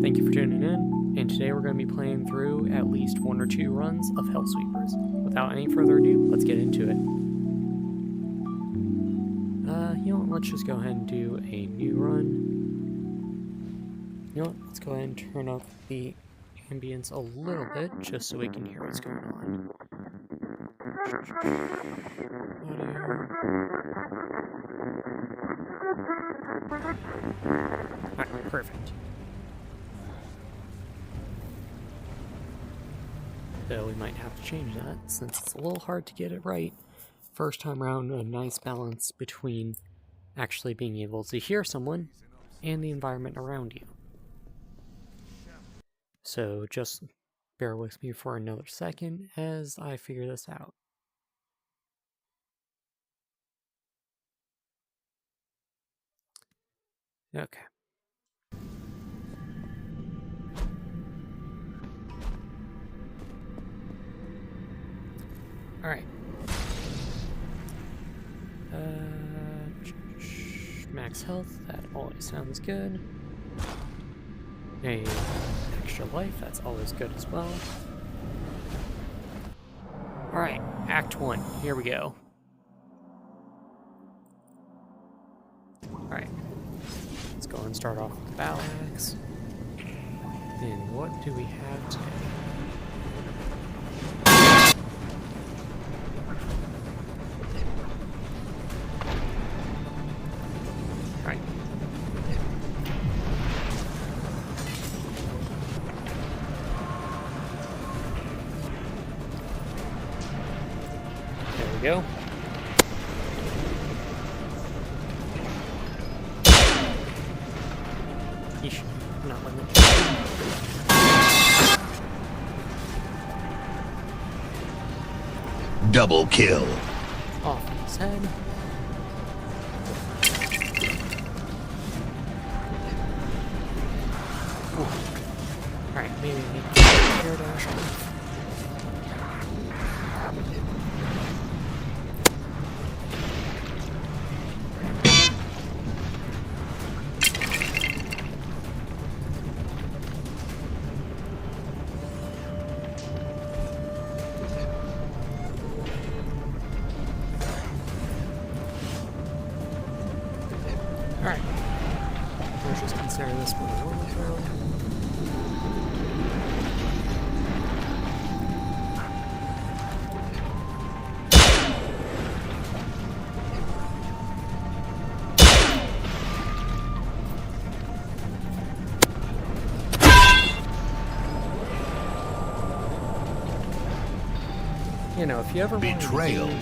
Thank you for tuning in, and today we're going to be playing through at least 1 or 2 runs of Hellsweepers. Without any further ado, let's get into it. You know what, let's just go ahead and do a new run. You know what, let's go ahead and turn up the ambience a little bit, just so we can hear what's going on. Alright, perfect. So we might have to change that, since it's a little hard to get it right. First time around, a nice balance between actually being able to hear someone and the environment around you. So just bear with me for another second as I figure this out. Okay. Alright. Max health, that always sounds good. A extra life, that's always good as well. Alright, Act 1, here we go. Alright, let's go and start off with the battle axe. And what do we have today? Go. Yeesh, not letting it. Double kill. Off his head. Alright, maybe we need to air dash off. Alright, let's just consider this one a normal throw. You know, if you ever wanted Betrayal. a game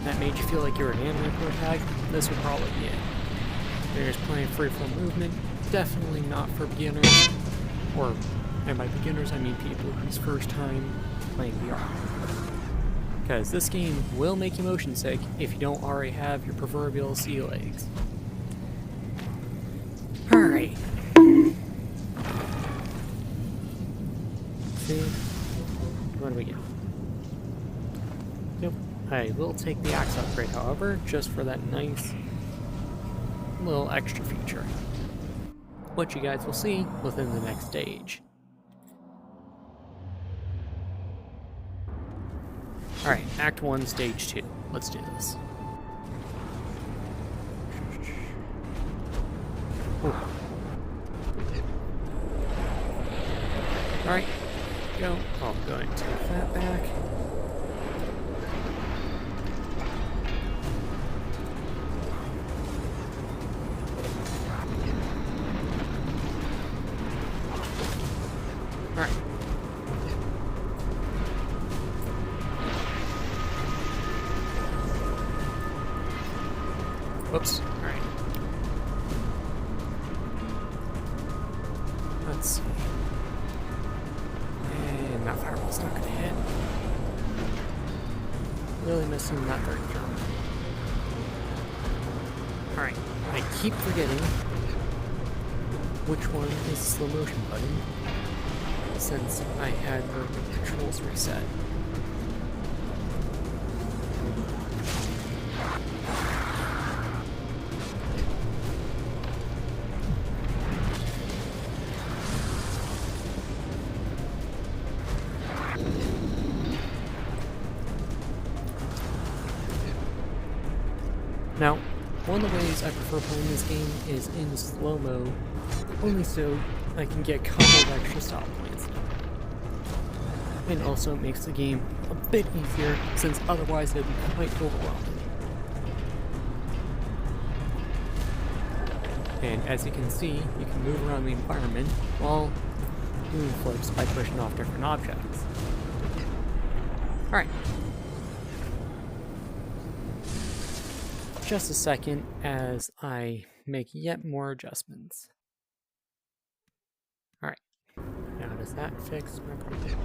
that made you feel like you were an anime protagonist, this would probably be it. There's plenty of freeform movement, definitely not for beginners, or, and by beginners I mean people whose first time playing VR. Because this game will make you motion sick if you don't already have your proverbial sea legs. Alright. See? What do we get? Yep. I will take the axe upgrade, however, just for that nice little extra feature, which you guys will see within the next stage. Alright, Act 1, Stage 2. Let's do this. Alright, go. I'll go and take that back. Alright. Whoops. Alright. once. And that fireball's not gonna hit. Really missing that third jump. Alright, I keep forgetting which one is the slow motion button since I had the controls reset. Now, one of the ways I prefer playing this game is in slow-mo, only so I can get a couple of extra stop points. And also it makes the game a bit easier, since otherwise it would be quite overwhelming. And as you can see, you can move around the environment while doing flips by pushing off different objects. Alright. Just a second as I make yet more adjustments. Alright, now does that fix my problem?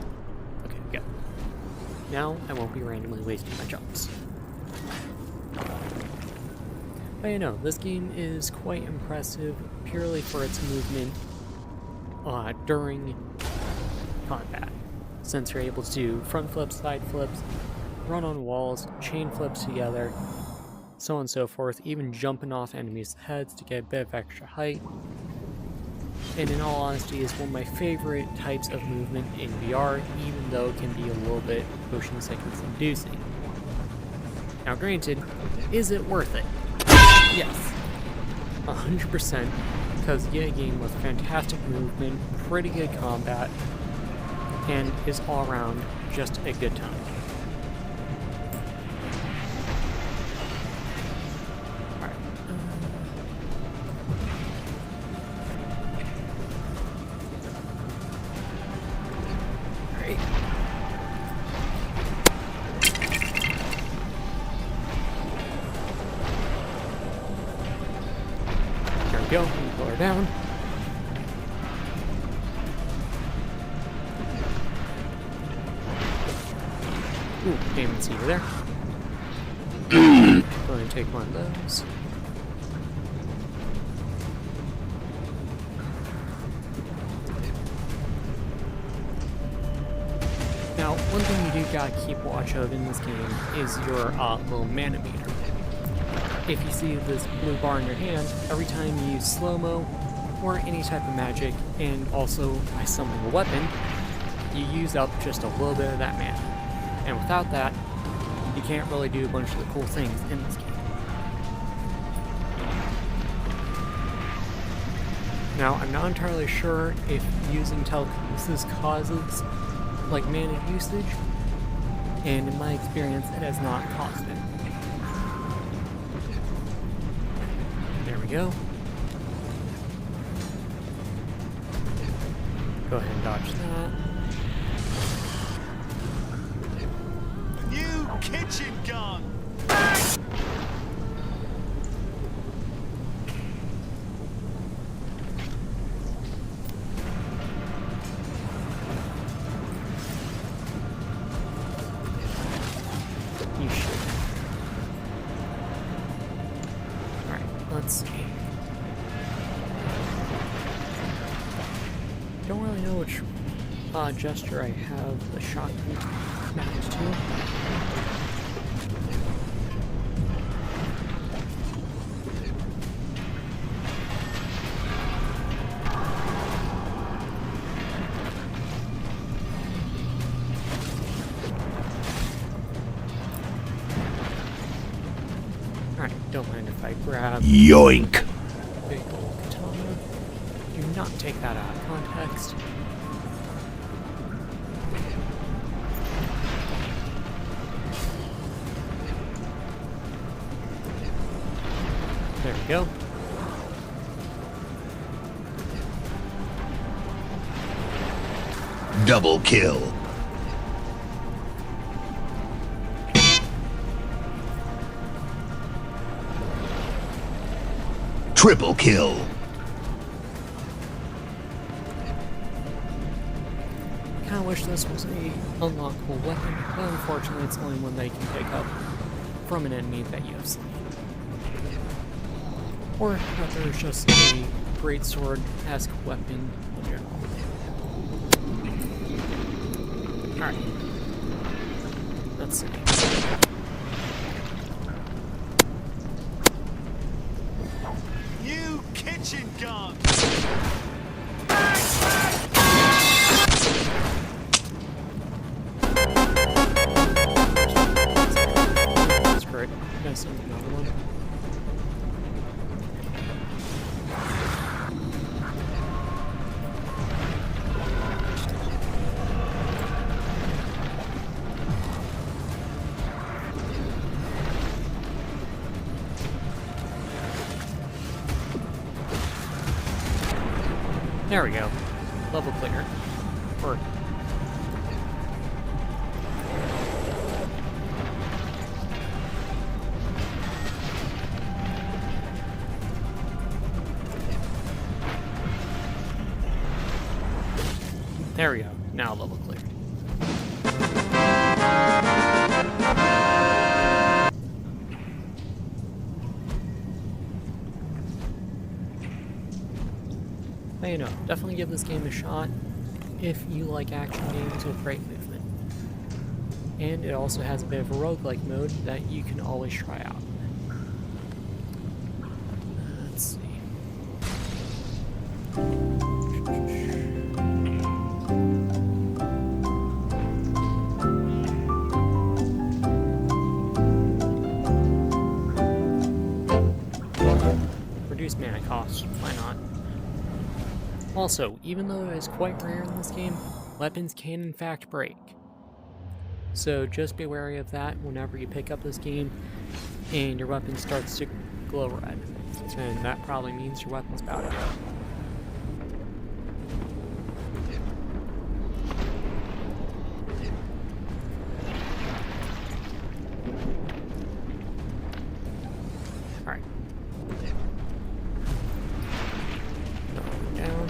Okay, good. Now I won't be randomly wasting my jumps. But you know, this game is quite impressive purely for its movement during combat, since you're able to do front flips, side flips, run on walls, chain flips together, so on and so forth, even jumping off enemies' heads to get a bit of extra height. And in all honesty, is one of my favorite types of movement in VR, even though it can be a little bit motion sickness inducing. Now granted, is it worth it? Yes, 100%, because the game with fantastic movement, pretty good combat, and is all around just a good time. Go, pull her down. Ooh, can't see her there. Going to take one of those. Now, one thing you do gotta keep watch of in this game is your little mana meter. If you see this blue bar in your hand, every time you use slow-mo or any type of magic, and also by summoning a weapon, you use up just a little bit of that mana. And without that, you can't really do a bunch of the cool things in this game. Now, I'm not entirely sure if using telekinesis causes like mana usage, and in my experience, it has not caused it. There we go. Go ahead and dodge that. New kitchen gun! You should. Alright, let's see. Don't really know which gesture I have the shotgun mapped to. Alright, don't mind if I grab Yoink! big old katana. Do not take that out of context. There we go. Double kill. Triple kill. this was a unlockable weapon, but unfortunately it's only one they can pick up from an enemy that you have slain. Or that there's just a great sword-esque weapon in general. Alright. Let's see. New kitchen gun! That's great. Guess another one. There we go. Level clear. Or there we go. Now level clear. But you know, definitely give this game a shot if you like action games with great movement. And it also has a bit of a roguelike mode that you can always try out. Let's see. Reduce mana cost, why not? Also, even though it is quite rare in this game, weapons can in fact break. So just be wary of that whenever you pick up this game and your weapon starts to glow red. And that probably means your weapon's about to go. Alright. Down.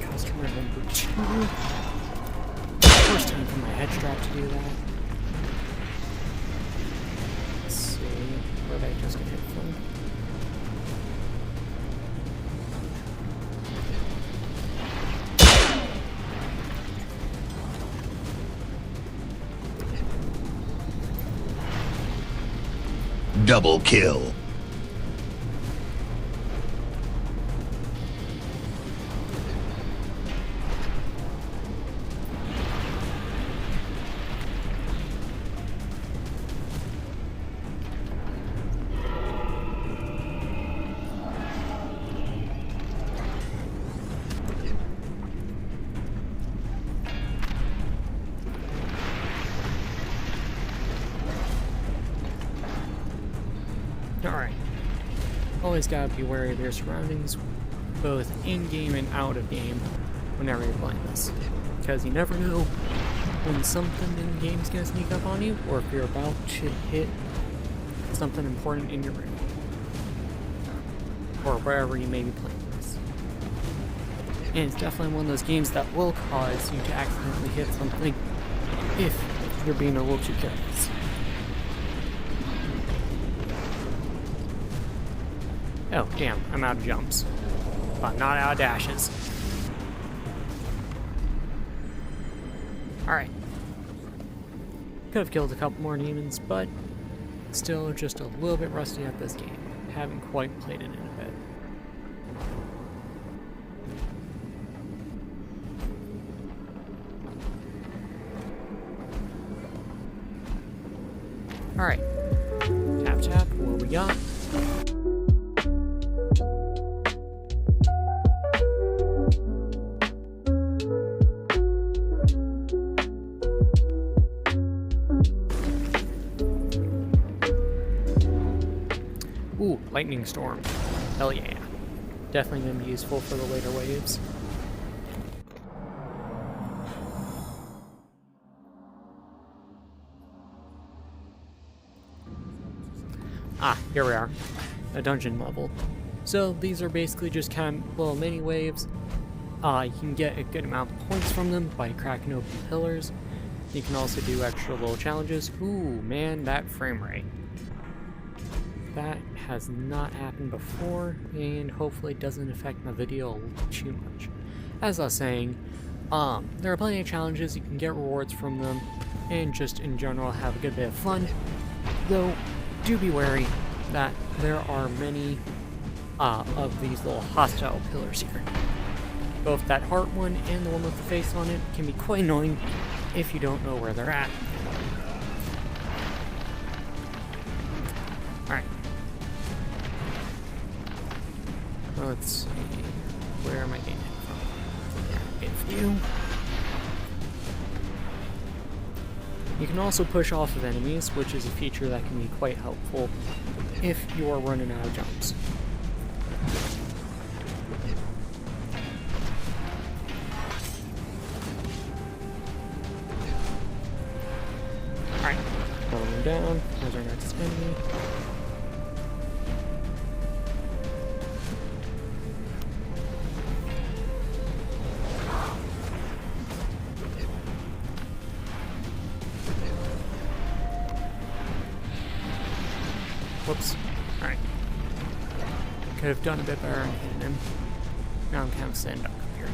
Customer number 2. First time for my head strap to do that. Let's see, where did I just get hit from? Double kill. Alright. Always gotta be wary of your surroundings, both in-game and out of game, whenever you're playing this. Because you never know when something in the game's gonna sneak up on you, or if you're about to hit something important in your room. Or wherever you may be playing this. And it's definitely one of those games that will cause you to accidentally hit something if you're being a little too careless. Oh, damn, I'm out of jumps. But not out of dashes. Alright. Could have killed a couple more demons, but still just a little bit rusty at this game. Haven't quite played it in a bit. Alright. Tap tap, what we got? Ooh, lightning storm. Hell yeah. definitely going to be useful for the later waves. Ah, here we are. A dungeon level. So these are basically just kind of little mini waves. You can get a good amount of points from them by cracking open pillars. You can also do extra little challenges. Ooh, man, that frame rate. That has not happened before, and hopefully doesn't affect my video too much. As I was saying, there are plenty of challenges, you can get rewards from them, and just in general have a good bit of fun. Though, do be wary that there are many of these little hostile pillars here. Both that heart one and the one with the face on it can be quite annoying if you don't know where they're at. Alright. Let's see. Where am I getting it from? If you. You can also push off of enemies, which is a feature that can be quite helpful if you are running out of jumps. Alright, pulling them down. There's our next enemy. Whoops. Alright. Could have done a bit better on hitting him. Now I'm kind of standing up here.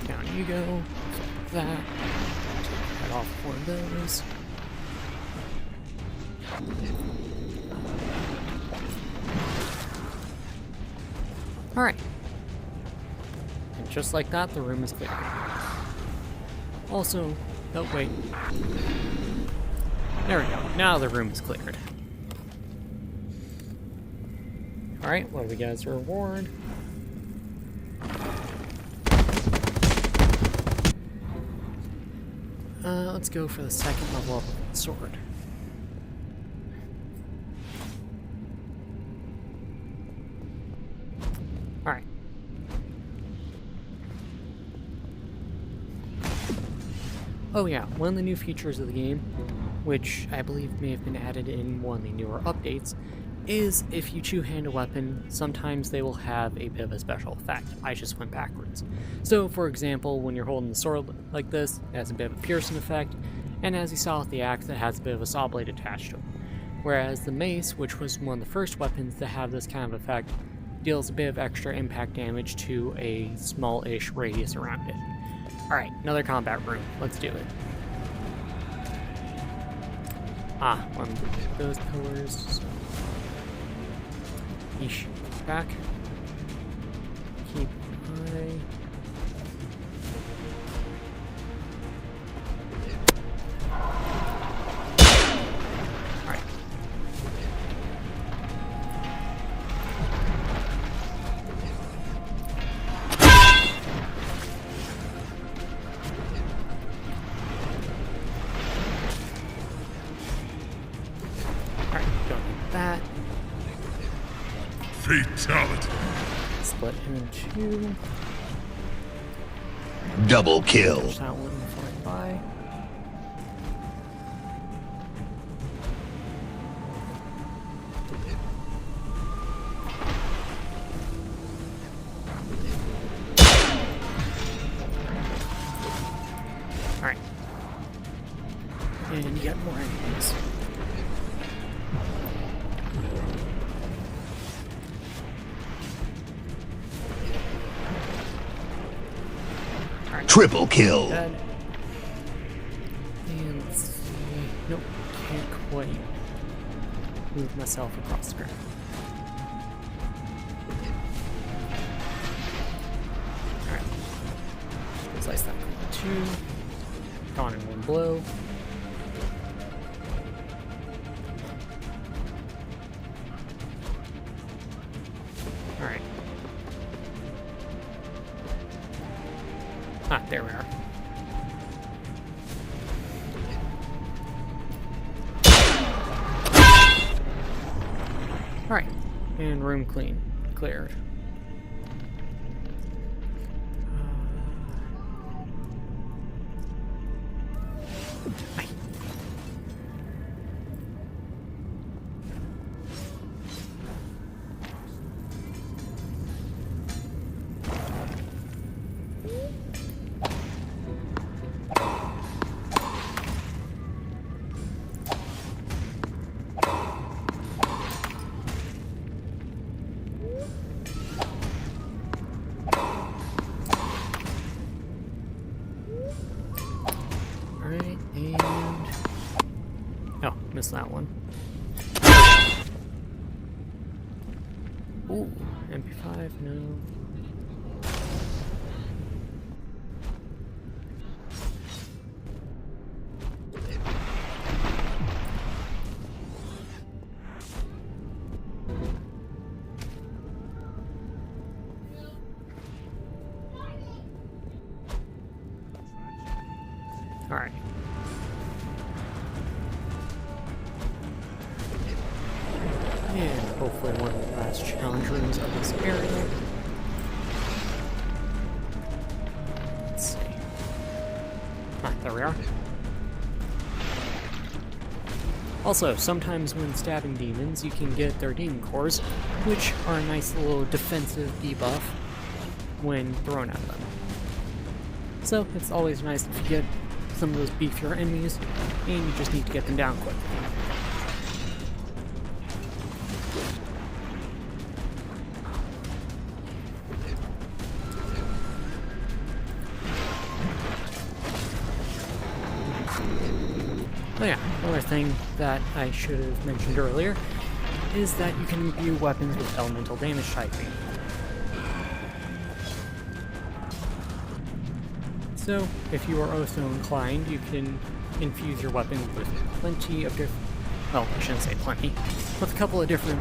Down you go. Like that. Take that off one of those. Alright. Just like that, the room is clear. Also, oh wait. There we go. Now the room is cleared. Alright, what do we get as a reward? Let's go for the second level of the sword. Alright. Oh yeah, one of the new features of the game, which I believe may have been added in one of the newer updates, is if you two-hand a weapon, sometimes they will have a bit of a special effect. I just went backwards. So, for example, when you're holding the sword like this, it has a bit of a piercing effect, and as you saw with the axe, it has a bit of a saw blade attached to it. Whereas the mace, which was one of the first weapons to have this kind of effect, deals a bit of extra impact damage to a small-ish radius around it. Alright, another combat room. Let's do it. Ah, one of those pillars. So. Yeesh. Back. Keep an eye. Alright. Alright, don't need that. Fatality. Split him in two. Double kill. Push that one flying by. Alright. And you got more enemies. Triple kill. Dead. And let's see. Nope, can't quite move myself across the ground. Alright. Slice that in two. Gone in one blow. Alright. Ah, there we are. Alright, and room cleared. Aye. Alright, and... oh, missed that one. Ooh, MP5, no. Alright. And hopefully one of the last challenge rooms of this area. Let's see. Ah, there we are. Also, sometimes when stabbing demons, you can get their demon cores, which are a nice little defensive debuff when thrown at them. So, it's always nice if you get some of those beefier enemies, and you just need to get them down quick. Oh yeah, another thing that I should have mentioned earlier is that you can imbue weapons with elemental damage typing. So, if you are also inclined, you can infuse your weapon with plenty of different, well, I shouldn't say plenty, with a couple of different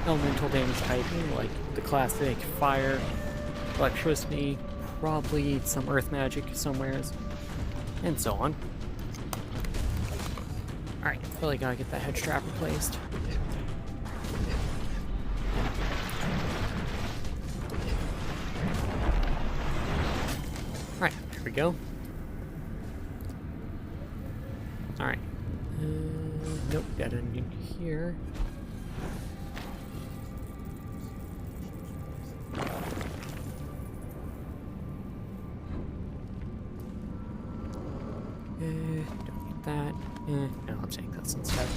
elemental damage typing, like the classic fire, electricity, probably some earth magic somewheres, and so on. Alright, really gotta get that head strap replaced. Alright, here we go. Alright. Nope, dead end in here. Don't need that. No, I'll take this instead.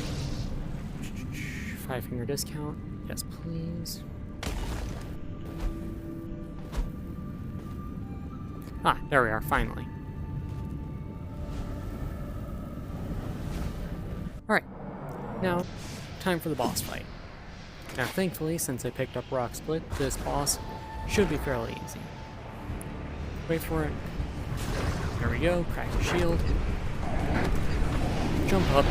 5-finger discount. Yes, please. Ah, there we are, finally. Alright, now, time for the boss fight. Now, thankfully, since I picked up Rock Split, this boss should be fairly easy. Wait for it. There we go, crack the shield. Jump up,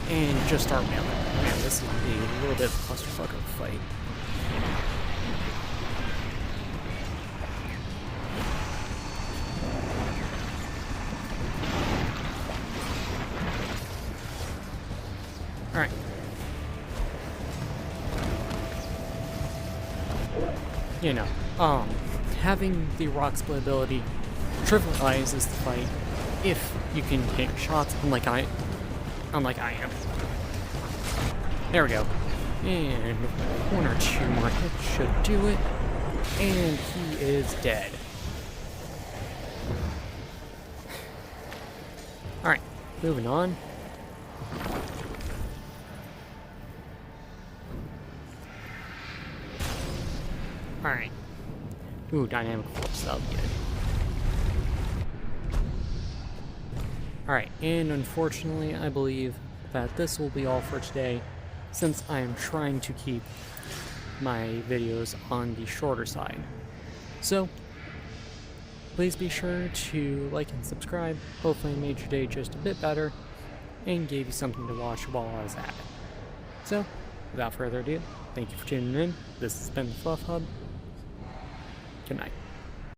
and just start mailing. Man, this is a little bit of a clusterfuck of a fight. Alright. You know, having the Rock Split ability trivializes the fight if you can take shots unlike I am. There we go. And one or two more hits should do it. And he is dead. Alright, moving on. Alright. Ooh, dynamic force, that'll be good. Alright, and unfortunately, I believe that this will be all for today, since I am trying to keep my videos on the shorter side. So, please be sure to like and subscribe. Hopefully I made your day just a bit better, and gave you something to watch while I was at it. So, without further ado, thank you for tuning in. This has been the Fluff Hub. Good night.